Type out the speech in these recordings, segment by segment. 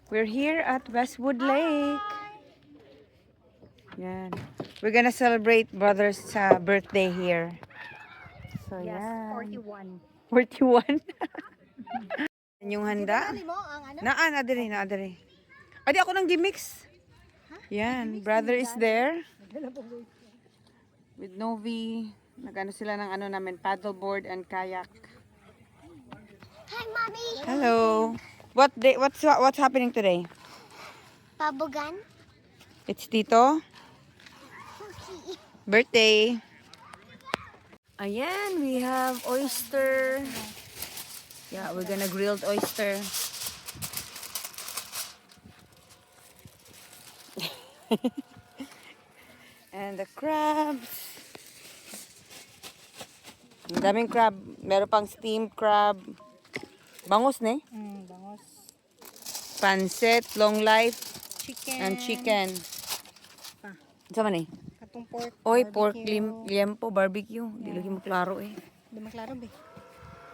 We're here at Westwood Lake. Yan. We're gonna celebrate brother's birthday here. So, Yes, yan. 41. 41? Yan yung handa. Di ba mo ang ano? Naadiri. Adi ako nang gimix. Yan, brother is there. With Novi. Nagano sila ng ano namin, paddleboard and kayak. Hi, Mommy. Hello. What's happening today? Pabugan. It's Tito. Birthday. Ayan, we have oyster. Yeah, we're gonna grilled oyster. And the crabs. Ang daming crab. Meron pang steamed crab. Bangus ne? Bangos. Pancit, long life, Chicken. and chicken. Pa. Sama ni? Katong pork. Oy, pork barbecue. liempo, barbecue. Di lagi mo klaro eh. Di maklaro ba?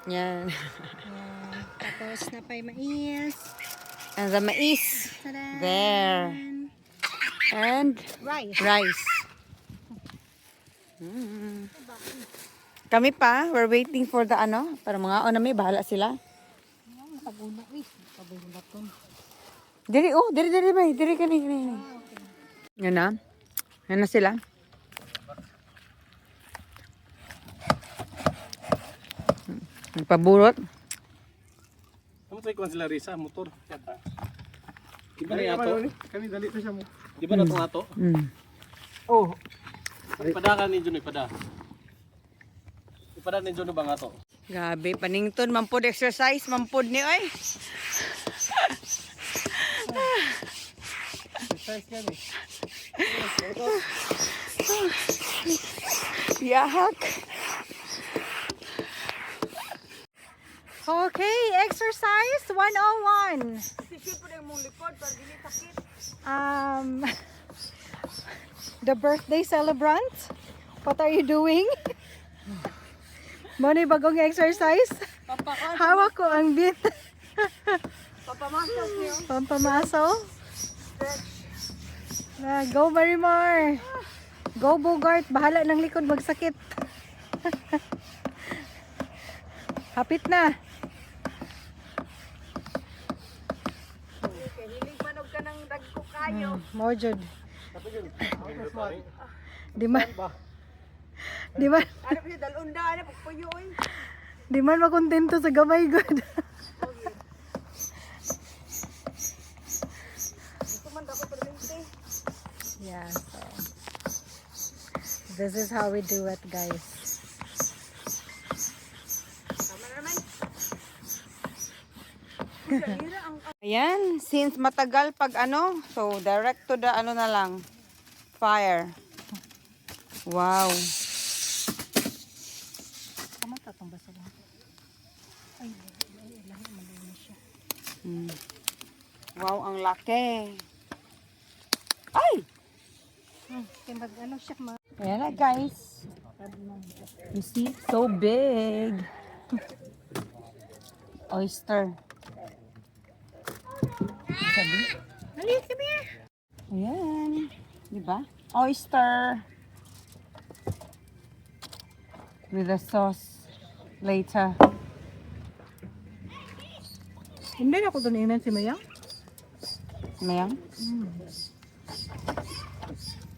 Yan. Tapos na pa'y mais. And the mais. Tada! There. And Rice. rice. Mm. Kami pa, we're waiting for the ano, para mga na may bahala sila. Paguna. Uy, pabay baton. Diri, may. Diri kani. Yan na. Yan na sila. Nagpaburot. Kamu tayo kung sila Risa, motor. Di ba na ato? Kami dali na siya mo. Di ba na itong ato? Oh, Ipada ka ni Juno, ipada. Ipada ni Juno ba nga to? Gabi, panington, mampod exercise, mampod ni oy. exercise yan eh. Yahak. Okay, exercise 101. The birthday celebrant. What are you doing? Money bagong exercise? Hawak ko ang bit. Pampamasaw. Go Marimar. Go Bogart. Bahala ng likod magsakit. Hapit na. More jud. Di man. Di man. Di man makontento sa gamay good. Yeah, so this is how we do it, guys. Ayan, since matagal pag ano, so direct to the ano na lang, fire. Wow. Tama tatong basa lang. Ay, lahi malinis siya. Wow, ang laki. Ay! Kaya mag ano siya ma. Ayan na guys. You see, so big. Oyster. Sabi? Come here. Ayan. Diba? Oyster. With the sauce later. Hindi na ako doon inan si Mayang. Mayang?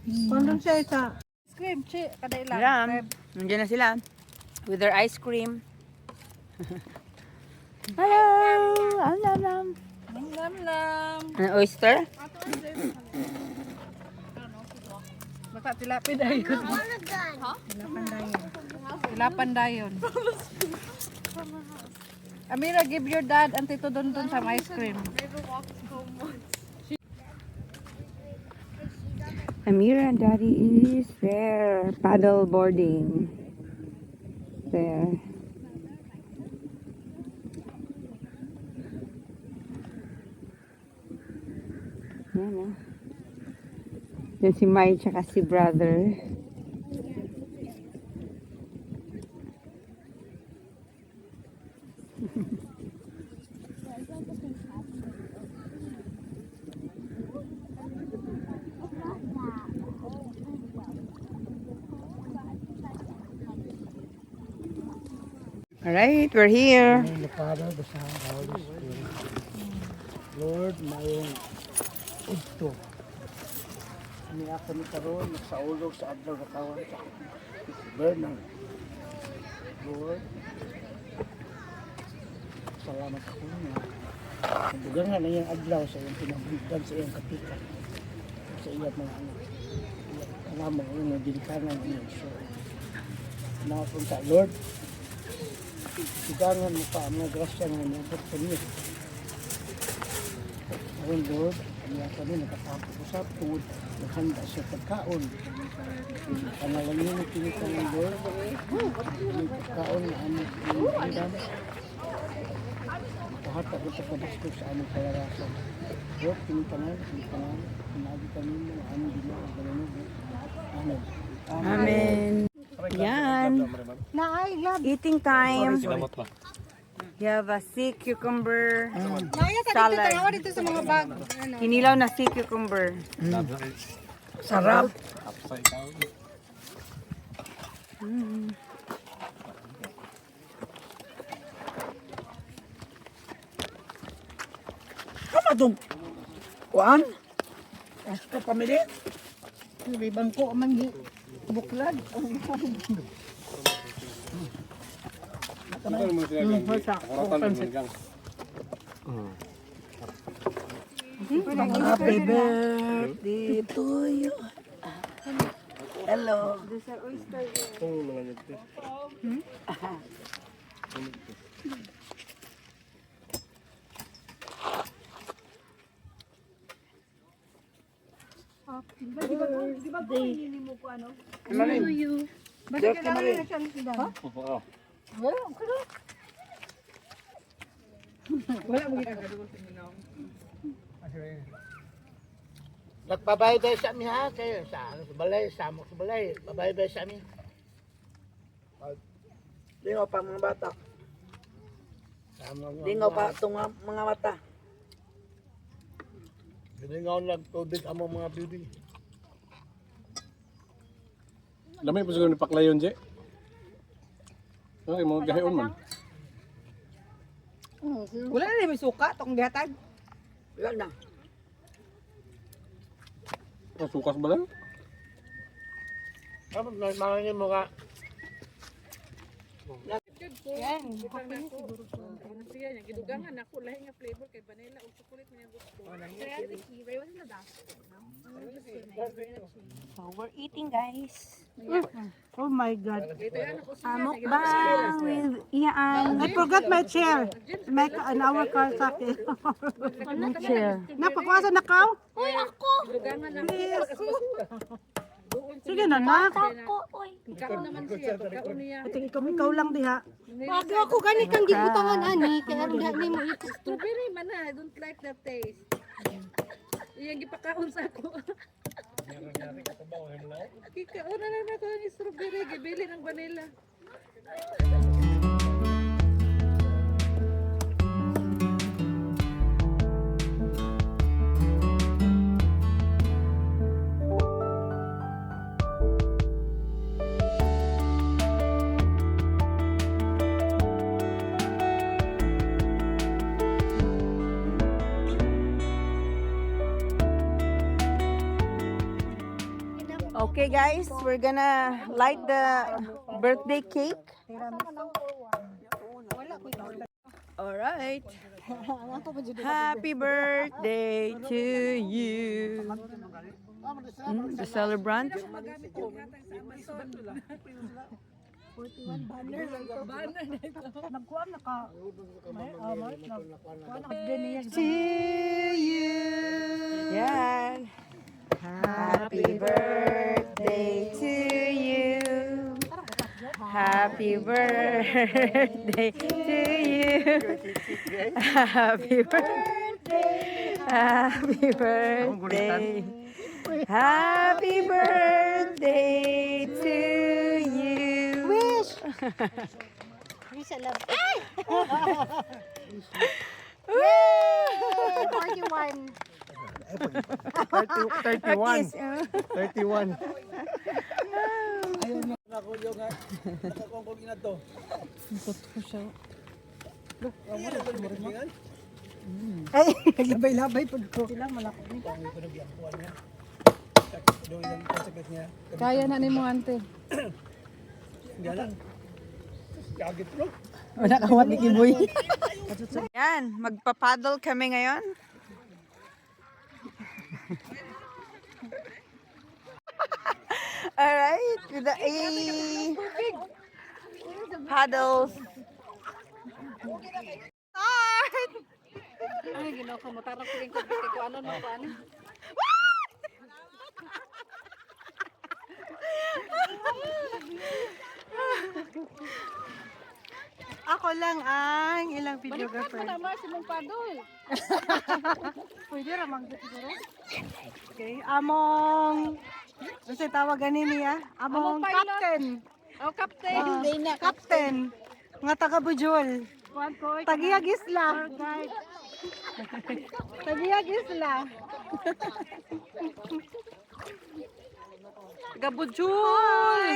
Kondon siya sa cream, kada ilang. Alam. Nandiyan na sila. With their ice cream. Hello! Alam. Lam. An oyster? Basta tilapid dayon. Tilapan dayon. Amira, give your dad and Tito Don some ice cream. Amira and Daddy is there. Paddle boarding. There. Yan na. Yan si Mai tsaka si brother. Alright, we're here. In the Father, the Son, the Holy Spirit. Lord, mayong ito. Ani ako ni karon sa ulog sa adlaw na kawan sa Bernard. Lord, salamat ako niya. Nabugan nga na yung adlaw sa iyong pinagbigan sa iyong kapitan. Sa iyong mga anak. Alam mo, yung nabilikanan ng iyong show. Nakapunta, Lord, sigangan mo pa ang mga grasya ng nabot sa niyo. Ngayon, Lord, kanya kami nakatapos ko sa food, naghanda sa pagkaon. Panalangin mo pinita ng Lord, yung pagkaon na aming pinagandam. Pahatak ito pa gusto sa aming kalarasan. Lord, pinitanan, pinagi kami mo, aming ginawa, gano'n. Amen. Amen. Yan. Eating time. Sinamot ba? You have a sea cucumber Naya sa dito, salad. tanawa dito sa mga bag. Ano? Kinilaw na sea cucumber. Sarap. Upside down. Ano itong kuan? Asko pamili? May bangko man buklad. Ito mo siya gang. Haratan mo gang. Happy birthday to you. Hello. Basta kailangan na siya ng ha? Oo. Wala mo ginagawa sa minaw. Nagbabayad tayo sa amin ha, kayo sa ano sa balay, samok sa balay, babayad tayo sa amin. Lingaw pa mga bata. Lingaw pa itong mga mata. Lingaw lang tubig ang mga bibi. Lamay po siguro ni Paklayon, Je. Okay, mga gahion man. Wala na may suka tong gihatag. Wala na. Oh, sukas ba lang? Tapos mga mo ka. Yan. Siya niya gidugangan ako lahi nga flavor kay vanilla ug chocolate niya gusto. So we're eating, guys. Oh my God. Mukbang with Ian. I forgot my chair. Make an hour car sa akin. Chair. Napakuha sa nakaw? Uy, ako! Gidugangan ako. Sige na, nak. Ako, uy. Kaon naman siya pagkaon niya. Ikaw lang diha. Wag ako gani kang gibutangan, ani. Kaya rin gani mo ito. Strawberry man na, I don't like that taste. Iyang gipakaon sa ako. Kikaon na lang ako ng strawberry, gibili ng vanilla. Okay, guys, we're gonna light the birthday cake. All right. Happy birthday to you. The celebrant. Nagkuha na ka. To you. Yan. Happy birthday to you. Happy birthday to you. Happy birthday. Happy birthday. Happy birthday to you. Wish! Wish I love. Ay! 41. 31. 31. ako yung nakakongkong ina to. Ikot ko siya. Ay, naglabay-labay po ko. Sila malaki ni. Pangit ko na biyangkuhan niya. Doon yung konsekret niya. Kaya na ni mo ante. Hindi alam. Kagit bro. Wala kawat ni Kiboy. Yan, magpapaddle kami ngayon. Alright, with the paddles. Start! Ay, ginawa ko mo. Tarap ko yung kubik ko. Ano na ko? Ano? Ako lang ang ilang Balikan videographer. mo naman si mong padol. Pwede ramang siguro. Okay, among kasi tawagan niya, among Among pilot. captain. Oh, Captain. Captain nga taga Bujol. Tagiyag Isla. Tagiyag Isla. Gabudjoy!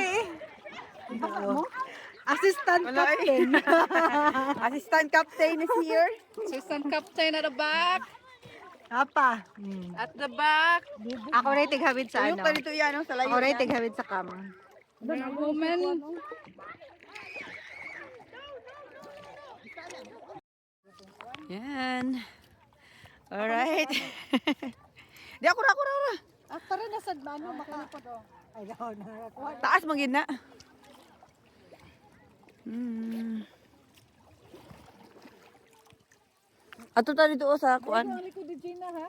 Assistant Wala eh. captain. Assistant captain is here. Assistant Captain at the back. Apa? At the back. Ako rin tighawid sa Yung ano. ganito yan, no? Sa layo Ako rin yan. tighawid sa kama. Mga woman. Yan. Alright. Di ako ra. Ah, para nasa ano makalipod oh. Ayaw na. Taas magid na. Ato ta dito sa kuan. Ano ko di Gina ha?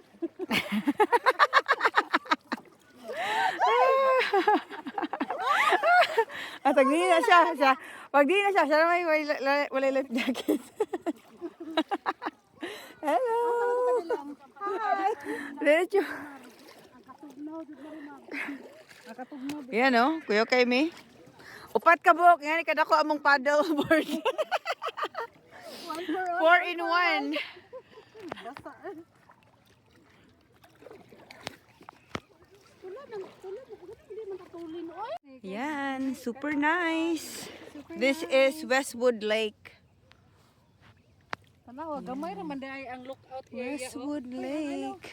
At pag di na siya. Pag di na siya na may wala life jacket. Hello. Hi. Diretso. Yan o, kuya kay me. Upat ka buhok, yan kadako among paddle board. 4 in 1. Yan, super nice. This is Westwood Lake. Tanawa, gamay raman dahil ang lookout area. Westwood Lake.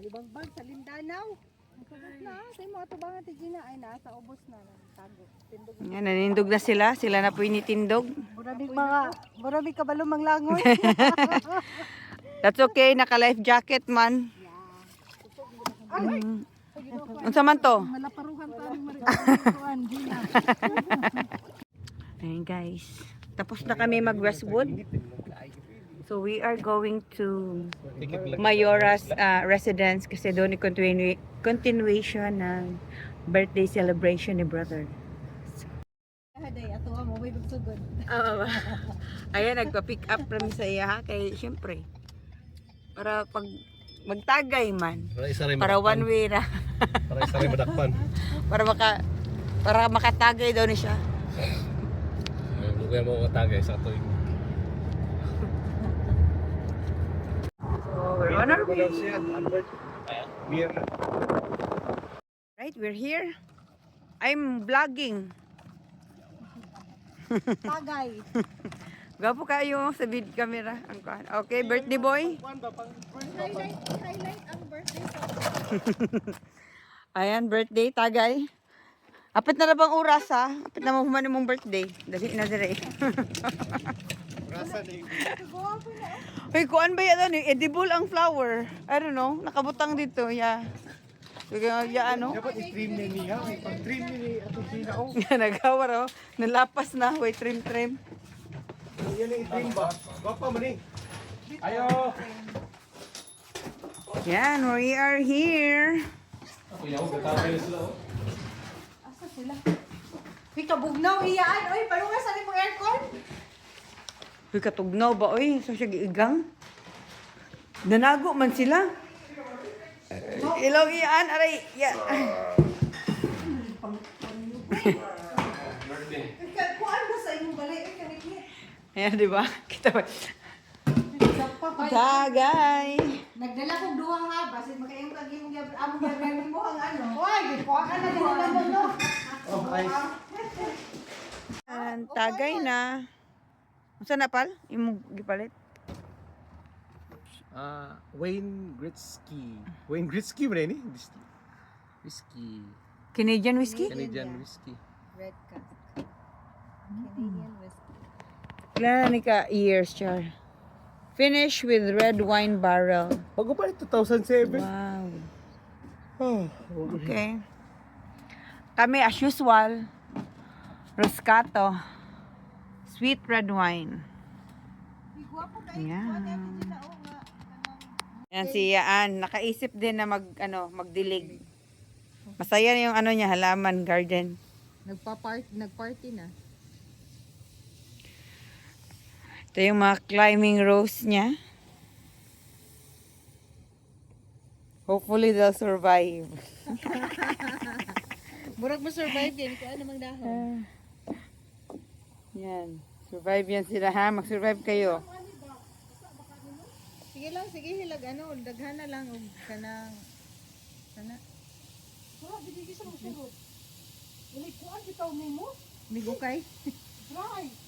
Alibang bag sa Lindanao. Na, sa imo ato ba nga tigina ay nasa ubos na tago. Tindog. Yan, nanindog na sila. Sila na po initindog. Murabig kabalo manglangon. That's okay, naka-life jacket man. Unsa man to? Malaparuhan pa ang mariwan, Gina. Ayan guys. Tapos na kami mag-Westwood. So we are going to Mayora's residence kasi doon yung continuation ng birthday celebration ni brother. Haday ato mo way magsugod. Ayan, nagpa-pick up kami sa iya ha. Kaya syempre, para pag magtagay man, para one way na. Para isa rin madakpan. para makatagay daw ni siya. Lugay mo katagay sa tuwing. So, we're on our way. Beer. Right, we're here. I'm vlogging. Tagay. Gapo kayo sa vid camera. Ang kuhan. Okay, birthday boy. Highlight ang birthday sa Ayan, birthday, tagay. Apit na bang oras ha? Apit na mo human mong birthday. Dali na dire. Uy, kuan ba yan? Edible ang flower. I don't know. Nakabutang dito. Yeah. Kaya ano? Dapat i-trim niya niya. Pag-trim niya ato sina oh. Nagawar oh. Nalapas na. Wait, trim. Yan ang i-trim ba? Bapa man eh. Ayo. Yan, we are here. Uy, kabugnaw iyaan. Uy, paano nga sa mong aircon? Uy, katugnaw ba? Uy, so siya giigang. Nanago man sila. Ilaw iyaan, aray. Yeah. Kuan ba sa imong balay? Uy, kanikit. Ayan, di ba? Kita ba? Tagay. Nagdala kong duhang haba. Kasi makayong kaging among gagawin mo ang ano. Uy, gikuha ka na din naman no. Oh, ice. Tagay na. Unsa na pal? Imong gipalit? Wayne Gretzky. Wayne Gretzky ba ni? Whiskey. Canadian whiskey? Canadian whiskey. Red cask. Canadian whiskey. Kailan ni ka years, Char? Finish with red wine barrel. Bago pa rin 2007. Wow. Oh, Okay. Kami as usual, Roscato, sweet red wine. Yan. Yan si Yaan, nakaisip din na magdilig. Masaya na yung niya, halaman garden. Nagparty na. Ito yung mga climbing rose niya. Hopefully they'll survive. Murag mo survive din ko ano mang dahon. Yan. Survive yan sila ha. Mag-survive kayo. Sige lang, sige hilag ano, daghana lang og kanang kana. Wala bigay sa mo surot. Uli ko ang bitaw mo. Migo kay. Try.